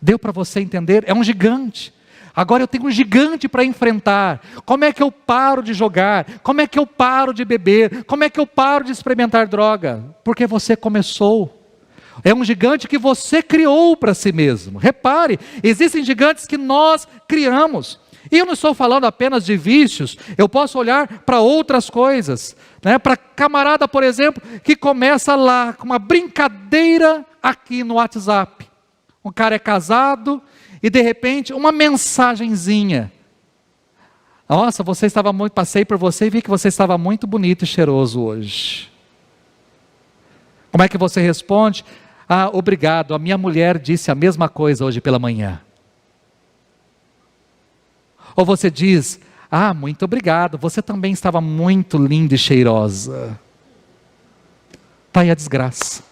Deu para você entender? É um gigante. Agora eu tenho um gigante para enfrentar. Como é que eu paro de jogar? Como é que eu paro de beber? Como é que eu paro de experimentar droga? Porque você começou. É um gigante que você criou para si mesmo. Repare, existem gigantes que nós criamos. E eu não estou falando apenas de vícios, eu posso olhar para outras coisas, né? Para camarada, por exemplo, que começa lá com uma brincadeira aqui no WhatsApp. Um cara é casado e de repente uma mensagenzinha. Nossa, passei por você e vi que você estava muito bonito e cheiroso hoje. Como é que você responde? Ah, obrigado, a minha mulher disse a mesma coisa hoje pela manhã. Ou você diz, ah, muito obrigado, você também estava muito linda e cheirosa. Está aí a desgraça.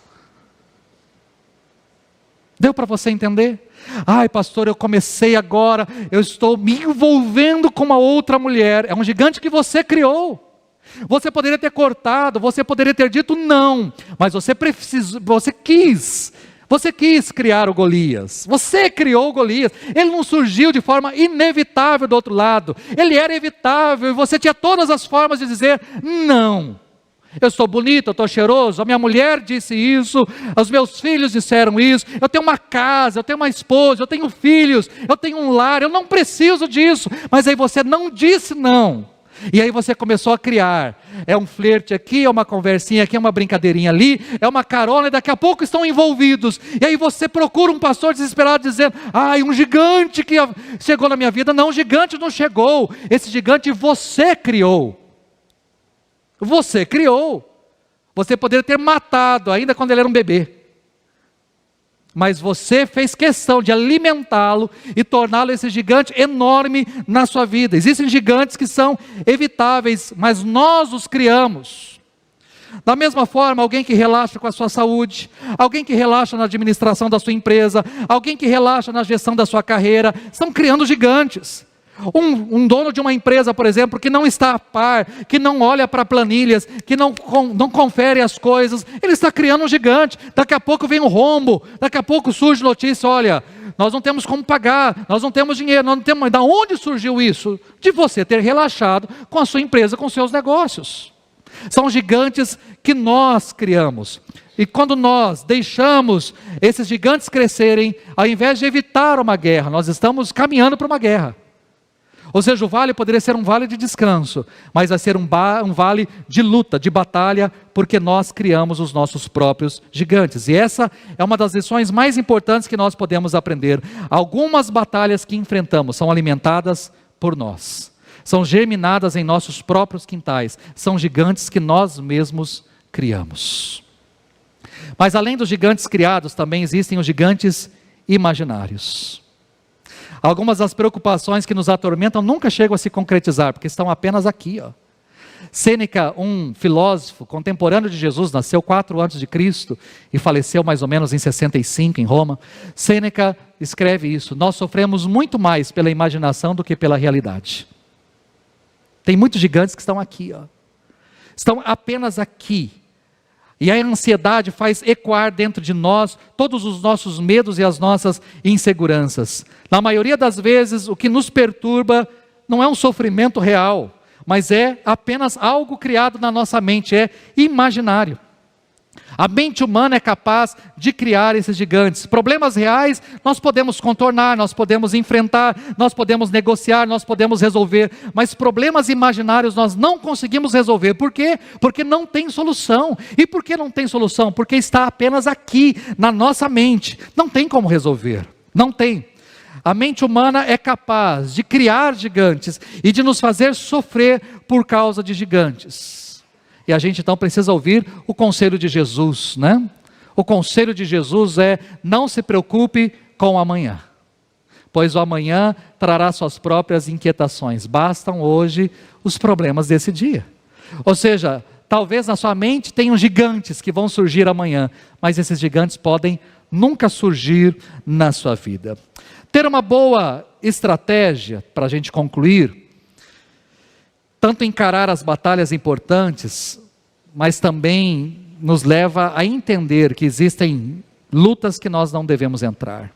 Deu para você entender? Ai, pastor, eu comecei agora, eu estou me envolvendo com uma outra mulher. É um gigante que você criou. Você poderia ter cortado, você poderia ter dito não, mas você quis criar o Golias. Você criou o Golias. Ele não surgiu de forma inevitável do outro lado. Ele era evitável e você tinha todas as formas de dizer não. Eu estou bonito, eu estou cheiroso, a minha mulher disse isso, os meus filhos disseram isso, eu tenho uma casa, eu tenho uma esposa, eu tenho filhos, eu tenho um lar, eu não preciso disso. Mas aí você não disse não. E aí você começou a criar, é um flerte aqui, é uma conversinha aqui, é uma brincadeirinha ali, é uma carona e daqui a pouco estão envolvidos. E aí você procura um pastor desesperado dizendo, ai, um gigante que chegou na minha vida. Não, o gigante não chegou, esse gigante você criou. Você criou. Você poderia ter matado ainda quando ele era um bebê. Mas você fez questão de alimentá-lo e torná-lo esse gigante enorme na sua vida. Existem gigantes que são evitáveis, mas nós os criamos. Da mesma forma, alguém que relaxa com a sua saúde, alguém que relaxa na administração da sua empresa, alguém que relaxa na gestão da sua carreira, estão criando gigantes. Um dono de uma empresa, por exemplo, que não está a par, que não olha para planilhas, que não confere as coisas, ele está criando um gigante. Daqui a pouco vem um rombo, daqui a pouco surge notícia, olha, nós não temos como pagar, nós não temos dinheiro, nós não temos. Da onde surgiu isso? De você ter relaxado com a sua empresa, com seus negócios. São gigantes que nós criamos. E quando nós deixamos esses gigantes crescerem, ao invés de evitar uma guerra, nós estamos caminhando para uma guerra. Ou seja, o vale poderia ser um vale de descanso, mas vai ser um vale de luta, de batalha, porque nós criamos os nossos próprios gigantes. E essa é uma das lições mais importantes que nós podemos aprender. Algumas batalhas que enfrentamos são alimentadas por nós, são germinadas em nossos próprios quintais, são gigantes que nós mesmos criamos. Mas além dos gigantes criados, também existem os gigantes imaginários. Algumas das preocupações que nos atormentam nunca chegam a se concretizar, porque estão apenas aqui. Sêneca, um filósofo contemporâneo de Jesus, nasceu 4 a.C. e faleceu mais ou menos em 65 em Roma. Sêneca escreve isso: nós sofremos muito mais pela imaginação do que pela realidade. Tem muitos gigantes que estão aqui, estão apenas aqui. E a ansiedade faz ecoar dentro de nós todos os nossos medos e as nossas inseguranças. Na maioria das vezes, o que nos perturba não é um sofrimento real, mas é apenas algo criado na nossa mente, é imaginário. A mente humana é capaz de criar esses gigantes. Problemas reais nós podemos contornar, nós podemos enfrentar, nós podemos negociar, nós podemos resolver. Mas problemas imaginários nós não conseguimos resolver. Por quê? Porque não tem solução. E por que não tem solução? Porque está apenas aqui, na nossa mente. Não tem como resolver. Não tem. A mente humana é capaz de criar gigantes e de nos fazer sofrer por causa de gigantes. E a gente então precisa ouvir o conselho de Jesus, né? O conselho de Jesus é: não se preocupe com o amanhã, pois o amanhã trará suas próprias inquietações. Bastam hoje os problemas desse dia. Ou seja, talvez na sua mente tenham gigantes que vão surgir amanhã, mas esses gigantes podem nunca surgir na sua vida. Ter uma boa estratégia, para a gente concluir, tanto encarar as batalhas importantes, mas também nos leva a entender que existem lutas que nós não devemos entrar.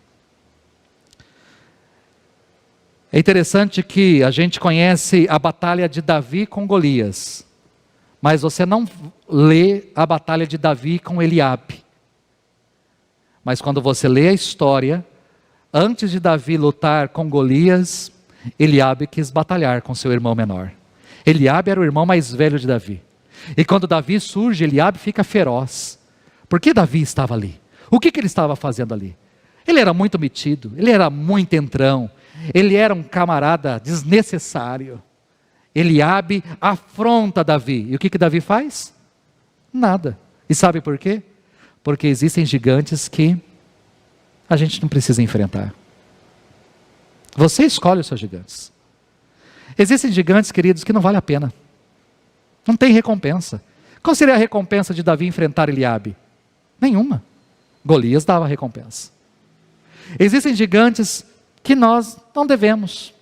É interessante que a gente conhece a batalha de Davi com Golias, mas você não lê a batalha de Davi com Eliabe. Mas quando você lê a história, antes de Davi lutar com Golias, Eliabe quis batalhar com seu irmão menor. Eliabe era o irmão mais velho de Davi. E quando Davi surge, Eliabe fica feroz. Por que Davi estava ali? O que ele estava fazendo ali? Ele era muito metido, ele era muito entrão, ele era um camarada desnecessário. Eliabe afronta Davi. E o que Davi faz? Nada. E sabe por quê? Porque existem gigantes que a gente não precisa enfrentar. Você escolhe os seus gigantes. Existem gigantes, queridos, que não vale a pena. Não tem recompensa. Qual seria a recompensa de Davi enfrentar Eliabe? Nenhuma. Golias dava recompensa. Existem gigantes que nós não devemos.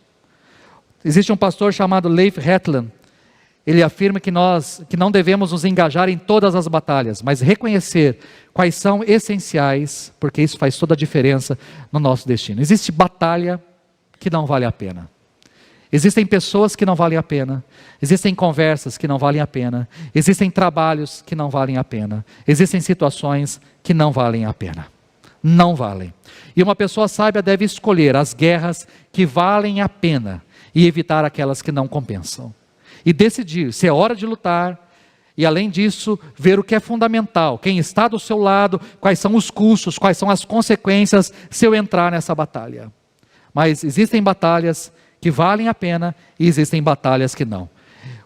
Existe um pastor chamado Leif Hetland. Ele afirma que nós não devemos nos engajar em todas as batalhas, mas reconhecer quais são essenciais, porque isso faz toda a diferença no nosso destino. Existe batalha que não vale a pena. Existem pessoas que não valem a pena. Existem conversas que não valem a pena. Existem trabalhos que não valem a pena. Existem situações que não valem a pena. Não valem. E uma pessoa sábia deve escolher as guerras que valem a pena e evitar aquelas que não compensam. E decidir se é hora de lutar, e além disso, ver o que é fundamental, quem está do seu lado, quais são os custos, quais são as consequências se eu entrar nessa batalha. Mas existem batalhas que valem a pena e existem batalhas que não.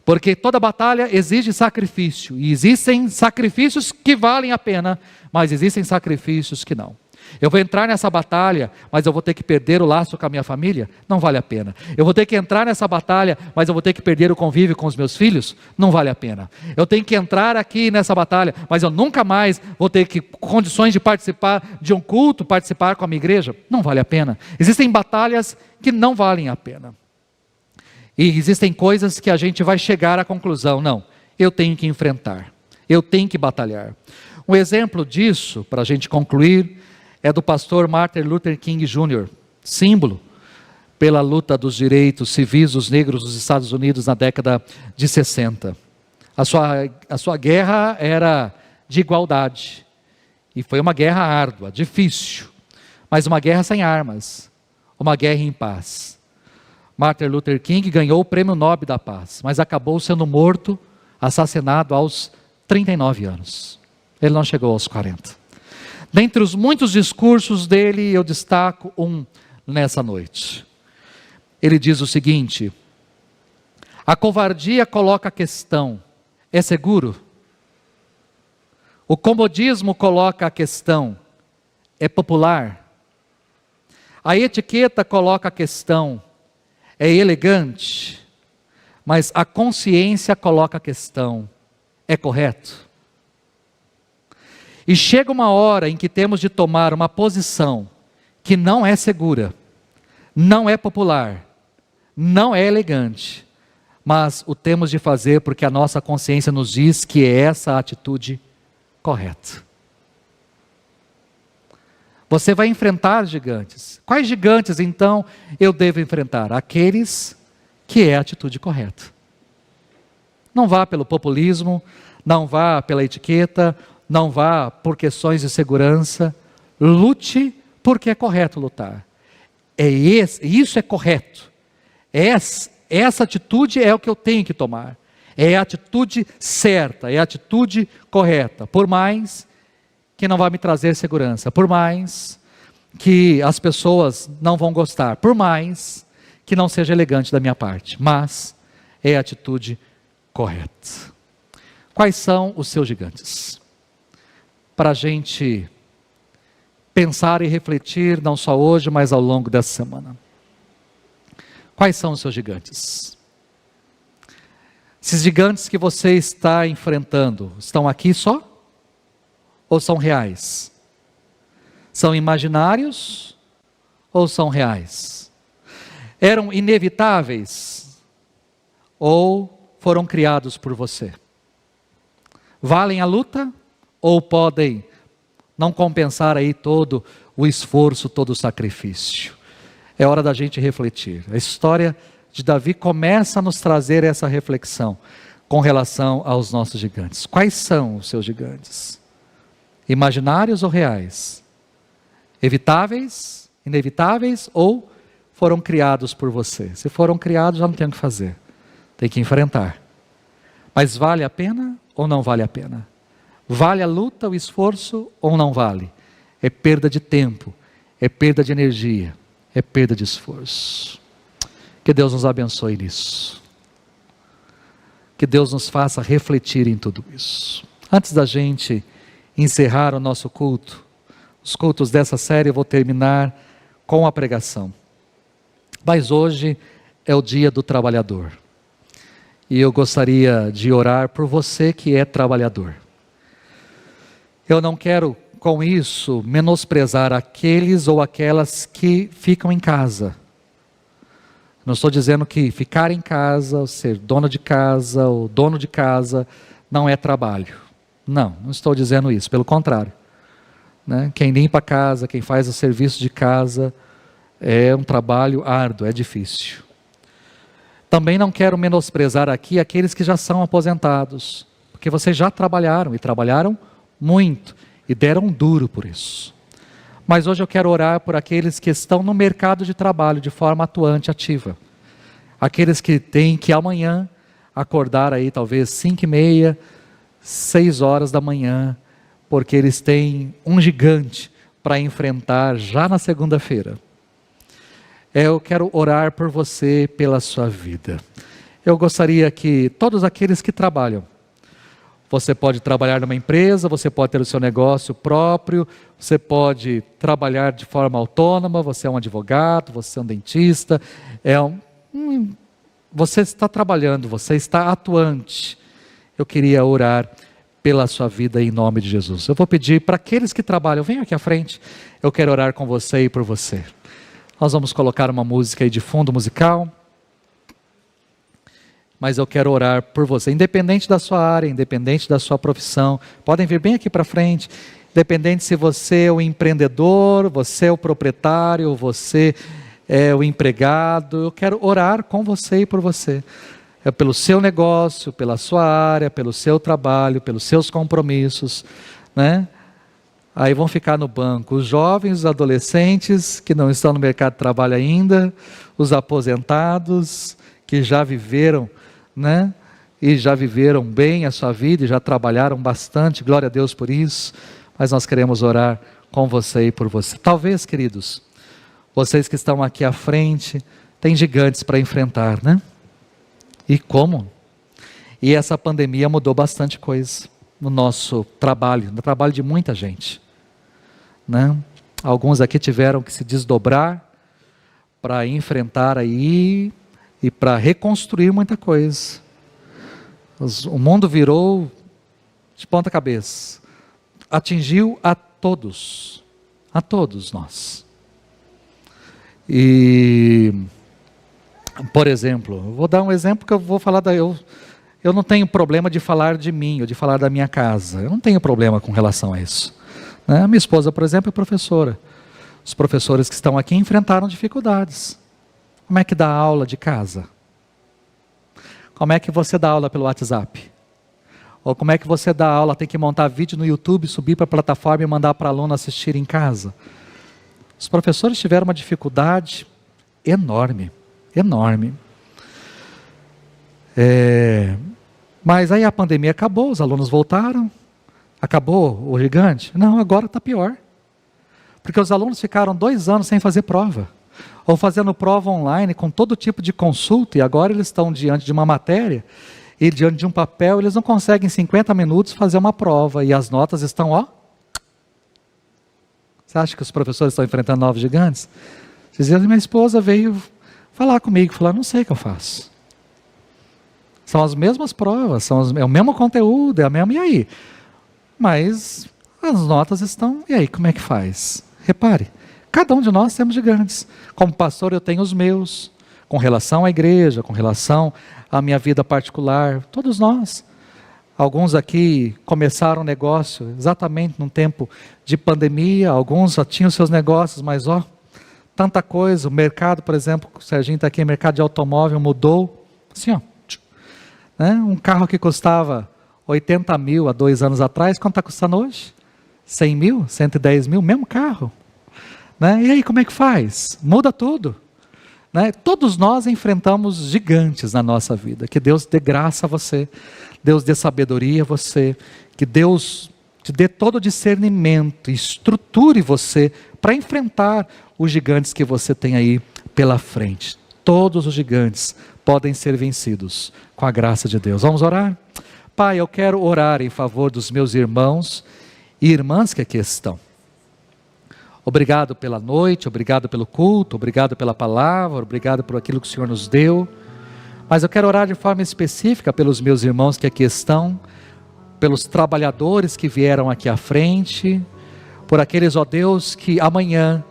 Porque toda batalha exige sacrifício, e existem sacrifícios que valem a pena, mas existem sacrifícios que não. Eu vou entrar nessa batalha, mas eu vou ter que perder o laço com a minha família? Não vale a pena. Eu vou ter que entrar nessa batalha, mas eu vou ter que perder o convívio com os meus filhos? Não vale a pena. Eu tenho que entrar aqui nessa batalha, mas eu nunca mais vou ter condições de participar de um culto, participar com a minha igreja? Não vale a pena. Existem batalhas que não valem a pena. E existem coisas que a gente vai chegar à conclusão, não, eu tenho que enfrentar, eu tenho que batalhar. Um exemplo disso, para a gente concluir, é do pastor Martin Luther King Jr., símbolo pela luta dos direitos civis dos negros dos Estados Unidos na década de 60. A sua guerra era de igualdade, e foi uma guerra árdua, difícil, mas uma guerra sem armas, uma guerra em paz. Martin Luther King ganhou o Prêmio Nobel da Paz, mas acabou sendo morto, assassinado aos 39 anos. Ele não chegou aos 40. Dentre os muitos discursos dele, eu destaco um nessa noite. Ele diz o seguinte: a covardia coloca a questão, é seguro? O comodismo coloca a questão, é popular? A etiqueta coloca a questão, é elegante? Mas a consciência coloca a questão, é correto? E chega uma hora em que temos de tomar uma posição que não é segura, não é popular, não é elegante, mas o temos de fazer porque a nossa consciência nos diz que é essa a atitude correta. Você vai enfrentar gigantes. Quais gigantes então eu devo enfrentar? Aqueles que é a atitude correta. Não vá pelo populismo, não vá pela etiqueta, não vá por questões de segurança, lute porque é correto lutar. Isso é correto. Essa atitude é o que eu tenho que tomar. É a atitude certa, é a atitude correta. Por mais que não vá me trazer segurança, por mais que as pessoas não vão gostar, por mais que não seja elegante da minha parte, mas é a atitude correta. Quais são os seus gigantes? Para a gente pensar e refletir, não só hoje, mas ao longo dessa semana. Quais são os seus gigantes? Esses gigantes que você está enfrentando, estão aqui só? Ou são reais? São imaginários ou são reais? Eram inevitáveis ou foram criados por você? Valem a luta ou podem não compensar aí todo o esforço, todo o sacrifício? É hora da gente refletir. A história de Davi começa a nos trazer essa reflexão com relação aos nossos gigantes. Quais são os seus gigantes? Imaginários ou reais? Evitáveis, inevitáveis ou foram criados por você? Se foram criados, já não tem o que fazer. Tem que enfrentar. Mas vale a pena ou não vale a pena? Vale a luta, o esforço ou não vale? É perda de tempo, é perda de energia, é perda de esforço. Que Deus nos abençoe nisso. Que Deus nos faça refletir em tudo isso. Antes da gente encerrar o nosso culto, os cultos dessa série eu vou terminar com a pregação. Mas hoje é o dia do trabalhador. E eu gostaria de orar por você que é trabalhador. Eu não quero com isso menosprezar aqueles ou aquelas que ficam em casa. Não estou dizendo que ficar em casa, ser dona de casa ou dono de casa não é trabalho. Não estou dizendo isso, pelo contrário. Né? Quem limpa a casa, quem faz o serviço de casa, é um trabalho árduo, é difícil. Também não quero menosprezar aqui aqueles que já são aposentados, porque vocês já trabalharam, e trabalharam muito, e deram duro por isso. Mas hoje eu quero orar por aqueles que estão no mercado de trabalho de forma atuante, ativa. Aqueles que têm que amanhã acordar aí talvez 5h30, 6 horas da manhã, porque eles têm um gigante para enfrentar já na segunda-feira. Eu quero orar por você, pela sua vida. Eu gostaria que todos aqueles que trabalham, você pode trabalhar numa empresa, você pode ter o seu negócio próprio, você pode trabalhar de forma autônoma, você é um advogado, você é um dentista, você está trabalhando, você está atuante. Eu queria orar pela sua vida em nome de Jesus. Eu vou pedir para aqueles que trabalham, venham aqui à frente, eu quero orar com você e por você. Nós vamos colocar uma música aí de fundo musical, mas eu quero orar por você, independente da sua área, independente da sua profissão, podem vir bem aqui para frente, independente se você é o empreendedor, você é o proprietário, você é o empregado, eu quero orar com você e por você. É pelo seu negócio, pela sua área, pelo seu trabalho, pelos seus compromissos, né? Aí vão ficar no banco os jovens, os adolescentes que não estão no mercado de trabalho ainda, os aposentados que já viveram, né? E já viveram bem a sua vida e já trabalharam bastante, glória a Deus por isso, mas nós queremos orar com você e por você. Talvez, queridos, vocês que estão aqui à frente, têm gigantes para enfrentar, né? E como? E essa pandemia mudou bastante coisa no nosso trabalho, no trabalho de muita gente, né? Alguns aqui tiveram que se desdobrar para enfrentar aí e para reconstruir muita coisa. O mundo virou de ponta cabeça, atingiu a todos nós. E, por exemplo, eu vou dar um exemplo que eu vou falar eu não tenho problema de falar de mim ou de falar da minha casa. Eu não tenho problema com relação a isso. Né? A minha esposa, por exemplo, é professora. Os professores que estão aqui enfrentaram dificuldades. Como é que dá aula de casa? Como é que você dá aula pelo WhatsApp? Ou como é que você dá aula, tem que montar vídeo no YouTube, subir para a plataforma e mandar para aluno assistir em casa? Os professores tiveram uma dificuldade enorme, enorme. Mas aí a pandemia acabou, os alunos voltaram, acabou o gigante? Não, agora está pior. Porque os alunos ficaram 2 anos sem fazer prova, ou fazendo prova online com todo tipo de consulta, e agora eles estão diante de uma matéria, e diante de um papel, eles não conseguem em 50 minutos fazer uma prova, e as notas estão, ó. Você acha que os professores estão enfrentando novos gigantes? Vocês dizem, minha esposa veio falar comigo, falar, não sei o que eu faço. São as mesmas provas, é o mesmo conteúdo, é a mesma, e aí? Mas as notas estão, e aí, como é que faz? Repare, cada um de nós temos gigantes. Como pastor eu tenho os meus, com relação à igreja, com relação à minha vida particular, todos nós. Alguns aqui começaram um negócio exatamente num tempo de pandemia, alguns já tinham seus negócios, mas tanta coisa. O mercado, por exemplo, o Serginho está aqui, o mercado de automóvel mudou. Assim, ó, né? Um carro que custava 80 mil há 2 anos atrás, quanto está custando hoje? 100 mil, 110 mil, mesmo carro. Né? E aí, como é que faz? Muda tudo. Né? Todos nós enfrentamos gigantes na nossa vida. Que Deus dê graça a você, Deus dê sabedoria a você, que Deus te dê todo o discernimento, estruture você para enfrentar os gigantes que você tem aí pela frente. Todos os gigantes podem ser vencidos com a graça de Deus. Vamos orar? Pai, eu quero orar em favor dos meus irmãos e irmãs que aqui estão. Obrigado pela noite, obrigado pelo culto, obrigado pela palavra, obrigado por aquilo que o Senhor nos deu. Mas eu quero orar de forma específica pelos meus irmãos que aqui estão, pelos trabalhadores que vieram aqui à frente, por aqueles, ó Deus, que amanhã,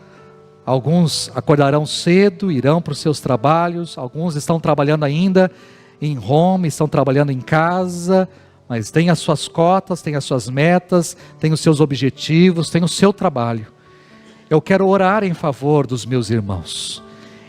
alguns acordarão cedo, irão para os seus trabalhos, alguns estão trabalhando ainda em home, estão trabalhando em casa, mas têm as suas cotas, têm as suas metas, têm os seus objetivos, têm o seu trabalho. Eu quero orar em favor dos meus irmãos,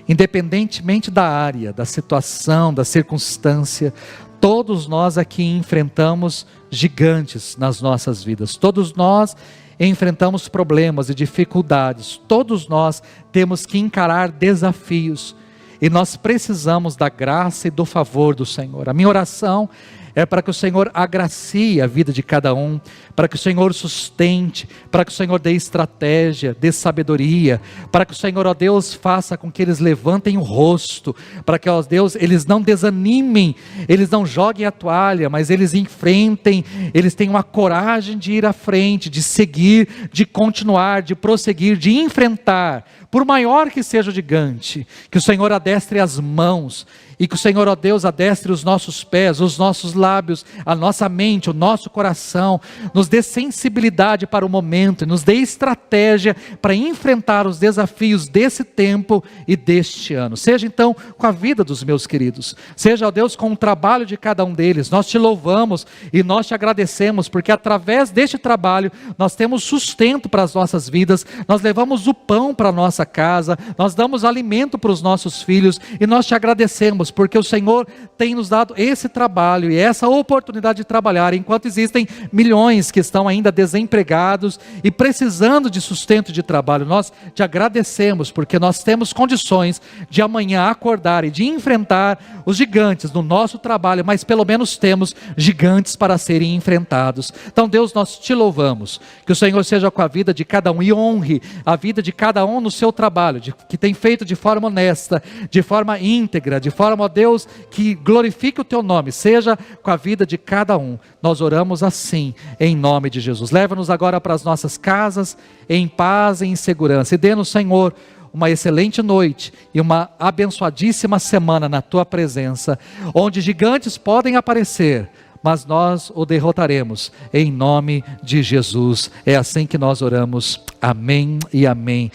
independentemente da área, da situação, da circunstância. Todos nós aqui enfrentamos gigantes nas nossas vidas, todos nós enfrentamos problemas e dificuldades, todos nós temos que encarar desafios, e nós precisamos da graça e do favor do Senhor. A minha oração é para que o Senhor agracie a vida de cada um, para que o Senhor sustente, para que o Senhor dê estratégia, dê sabedoria, para que o Senhor, ó Deus, faça com que eles levantem o rosto, para que, ó Deus, eles não desanimem, eles não joguem a toalha, mas eles enfrentem, eles tenham a coragem de ir à frente, de seguir, de continuar, de prosseguir, de enfrentar, por maior que seja o gigante, que o Senhor adestre as mãos, e que o Senhor, ó Deus, adestre os nossos pés, os nossos lábios, a nossa mente, o nosso coração, nos dê sensibilidade para o momento, nos dê estratégia para enfrentar os desafios desse tempo e deste ano. Seja então com a vida dos meus queridos, seja, ó Deus, com o trabalho de cada um deles. Nós te louvamos e nós te agradecemos, porque através deste trabalho nós temos sustento para as nossas vidas, nós levamos o pão para a nossa casa, nós damos alimento para os nossos filhos, e nós te agradecemos, porque o Senhor tem nos dado esse trabalho e essa oportunidade de trabalhar, enquanto existem milhões que estão ainda desempregados e precisando de sustento de trabalho. Nós te agradecemos, porque nós temos condições de amanhã acordar e de enfrentar os gigantes no nosso trabalho, mas pelo menos temos gigantes para serem enfrentados. Então, Deus, nós te louvamos, que o Senhor seja com a vida de cada um e honre a vida de cada um no seu trabalho, que tem feito de forma honesta, de forma íntegra, de forma, ó Deus, que glorifique o teu nome, seja com a vida de cada um. Nós oramos assim, em nome de Jesus. Leva-nos agora para as nossas casas, em paz e em segurança, e dê-nos, Senhor, uma excelente noite e uma abençoadíssima semana na tua presença, onde gigantes podem aparecer, mas nós o derrotaremos, em nome de Jesus. É assim que nós oramos. Amém e amém.